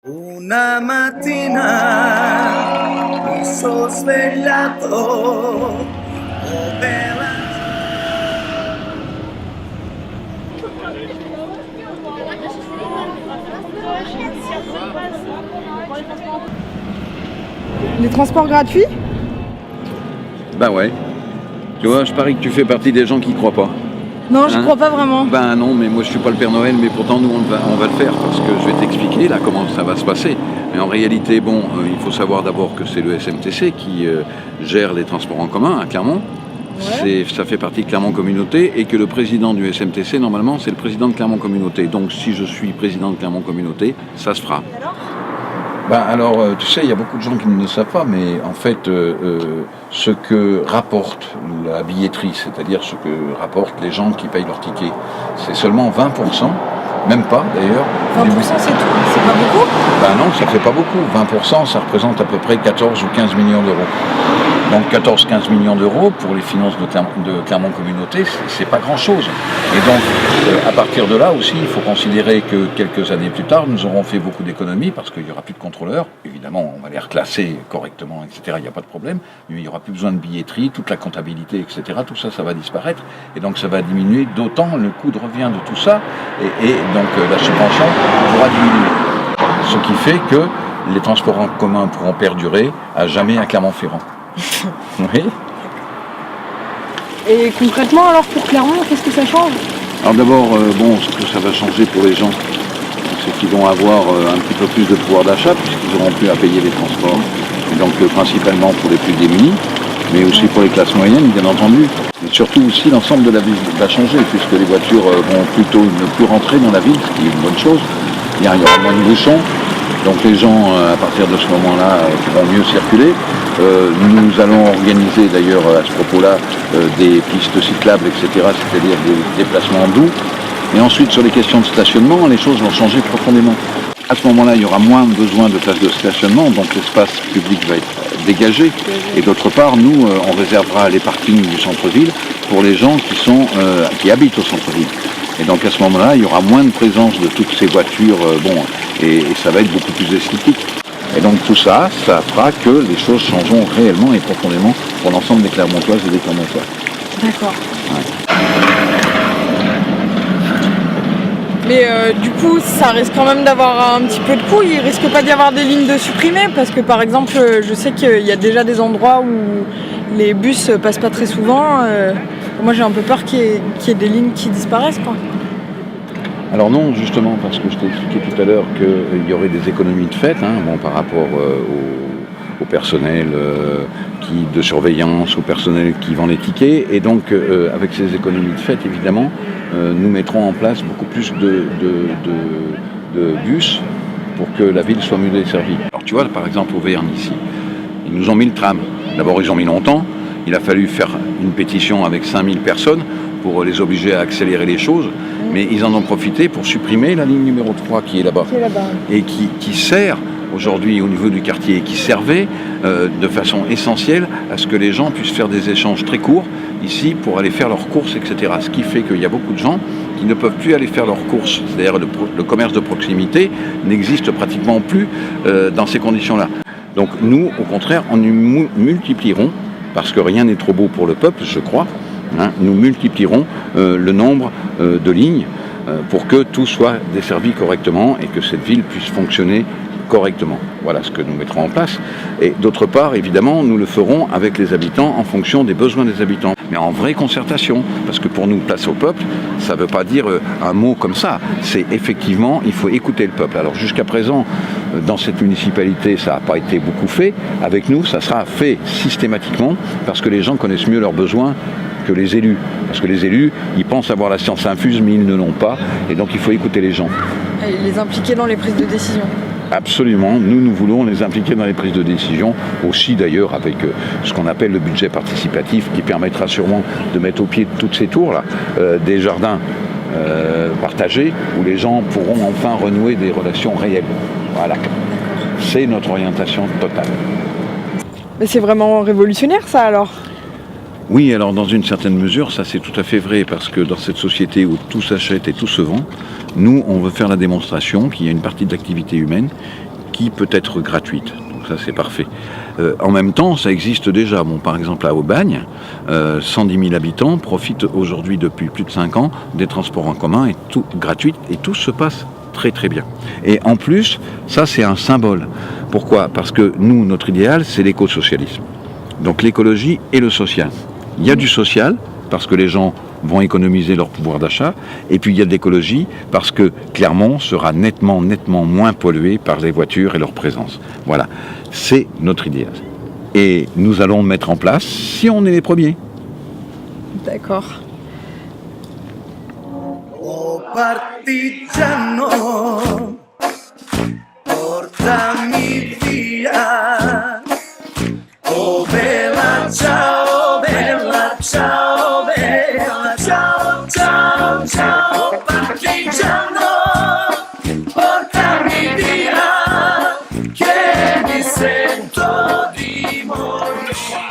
Una mattina mi sono svegliato, oh bella. Les transports gratuits? Ben ouais. Tu vois, je parie que tu fais partie des gens qui croient pas. Non, je crois pas vraiment. Ben non, mais moi je suis pas le Père Noël, mais pourtant nous on va le faire parce que je vais t'expliquer là comment ça va se passer. Mais en réalité, bon, il faut savoir d'abord que c'est le SMTC qui gère les transports en commun à Clermont. Ouais. Ça fait partie de Clermont Communauté et que le président du SMTC, normalement, c'est le président de Clermont Communauté. Donc si je suis président de Clermont Communauté, ça se fera. Ben alors, tu sais, il y a beaucoup de gens qui ne le savent pas, mais en fait, ce que rapporte la billetterie, c'est-à-dire ce que rapportent les gens qui payent leur ticket, c'est seulement 20%, même pas d'ailleurs. 20% c'est tout, c'est pas beaucoup? Ben non, ça fait pas beaucoup. 20%, ça représente à peu près 14 ou 15 millions d'euros. Donc 14-15 millions d'euros pour les finances de Clermont Communauté, c'est pas grand-chose. Et donc, à partir de là aussi, il faut considérer que quelques années plus tard, nous aurons fait beaucoup d'économies parce qu'il n'y aura plus de contrôleurs. Évidemment, on va les reclasser correctement, etc. Il n'y a pas de problème. Mais il n'y aura plus besoin de billetterie, toute la comptabilité, etc. Tout ça, ça va disparaître. Et donc, ça va diminuer d'autant le coût de revient de tout ça. Et donc, la subvention pourra diminuer. Ce qui fait que les transports en commun pourront perdurer à jamais à Clermont-Ferrand. Oui. Et concrètement, alors pour Clermont, qu'est-ce que ça change? Alors d'abord, ce que ça va changer pour les gens, c'est qu'ils vont avoir un petit peu plus de pouvoir d'achat puisqu'ils n'auront plus à payer les transports. Et donc principalement pour les plus démunis, mais aussi pour les classes moyennes, bien entendu. Et surtout aussi l'ensemble de la ville va changer puisque les voitures vont plutôt ne plus rentrer dans la ville, ce qui est une bonne chose. Il y aura moins de bouchons. Donc les gens, à partir de ce moment-là, pourront mieux circuler. Nous allons organiser d'ailleurs à ce propos-là des pistes cyclables, etc., c'est-à-dire des déplacements doux. Et ensuite, sur les questions de stationnement, les choses vont changer profondément. À ce moment-là, il y aura moins besoin de places de stationnement, donc l'espace public va être dégagé. Et d'autre part, nous, on réservera les parkings du centre-ville pour les gens qui habitent au centre-ville. Et donc à ce moment-là, il y aura moins de présence de toutes ces voitures, et ça va être beaucoup plus esthétique. Et donc tout ça, ça fera que les choses changeront réellement et profondément pour l'ensemble des Clermontoises et des Clermontois. D'accord. Ouais. Mais du coup, ça risque quand même d'avoir un petit peu de coût. Il risque pas d'y avoir des lignes de supprimées parce que par exemple, je sais qu'il y a déjà des endroits où les bus passent pas très souvent. Moi, j'ai un peu peur qu'il y ait des lignes qui disparaissent, quoi. Alors non, justement, parce que je t'ai expliqué tout à l'heure qu'il y aurait des économies de fait, par rapport au personnel de surveillance, au personnel qui vend les tickets. Et donc, avec ces économies de fait, évidemment, nous mettrons en place beaucoup plus de bus pour que la ville soit mieux desservie. Alors tu vois, par exemple, au Verne ici, ils nous ont mis le tram. D'abord, ils ont mis longtemps. Il a fallu faire une pétition avec 5000 personnes pour les obliger à accélérer les choses. Mais ils en ont profité pour supprimer la ligne numéro 3 qui est là-bas. Et qui sert aujourd'hui au niveau du quartier, qui servait de façon essentielle à ce que les gens puissent faire des échanges très courts ici pour aller faire leurs courses, etc. Ce qui fait qu'il y a beaucoup de gens qui ne peuvent plus aller faire leurs courses. C'est-à-dire le commerce de proximité n'existe pratiquement plus dans ces conditions-là. Donc nous, au contraire, on multiplierons, parce que rien n'est trop beau pour le peuple, je crois, nous multiplierons le nombre de lignes pour que tout soit desservi correctement et que cette ville puisse fonctionner correctement. Voilà ce que nous mettrons en place. Et d'autre part, évidemment, nous le ferons avec les habitants en fonction des besoins des habitants. Mais en vraie concertation, parce que pour nous, place au peuple, ça ne veut pas dire un mot comme ça. C'est effectivement, il faut écouter le peuple. Alors jusqu'à présent, dans cette municipalité, ça n'a pas été beaucoup fait. Avec nous, ça sera fait systématiquement, parce que les gens connaissent mieux leurs besoins que les élus. Parce que les élus, ils pensent avoir la science infuse, mais ils ne l'ont pas. Et donc il faut écouter les gens. Et les impliquer dans les prises de décision. Absolument, nous voulons les impliquer dans les prises de décision, aussi d'ailleurs avec ce qu'on appelle le budget participatif, qui permettra sûrement de mettre au pied de toutes ces tours-là des jardins partagés, où les gens pourront enfin renouer des relations réelles. Voilà, c'est notre orientation totale. Mais c'est vraiment révolutionnaire ça alors? Oui, alors dans une certaine mesure, ça c'est tout à fait vrai, parce que dans cette société où tout s'achète et tout se vend, nous on veut faire la démonstration qu'il y a une partie de l'activité humaine qui peut être gratuite. Donc ça c'est parfait. En même temps, ça existe déjà. Bon, par exemple à Aubagne, 110 000 habitants profitent aujourd'hui depuis plus de 5 ans des transports en commun et tout gratuit et tout se passe très très bien. Et en plus, ça c'est un symbole. Pourquoi ? Parce que nous, notre idéal, c'est l'éco-socialisme. Donc l'écologie et le social. Il y a du social, parce que les gens vont économiser leur pouvoir d'achat, et puis il y a de l'écologie, parce que Clermont sera nettement moins pollué par les voitures et leur présence. Voilà, c'est notre idéal. Et nous allons le mettre en place si on est les premiers. D'accord. Oh partigiano, portami via. Oh bella ciao, bella ciao, bella ciao, ciao, ciao, partigiano, portami via, che mi sento di morire.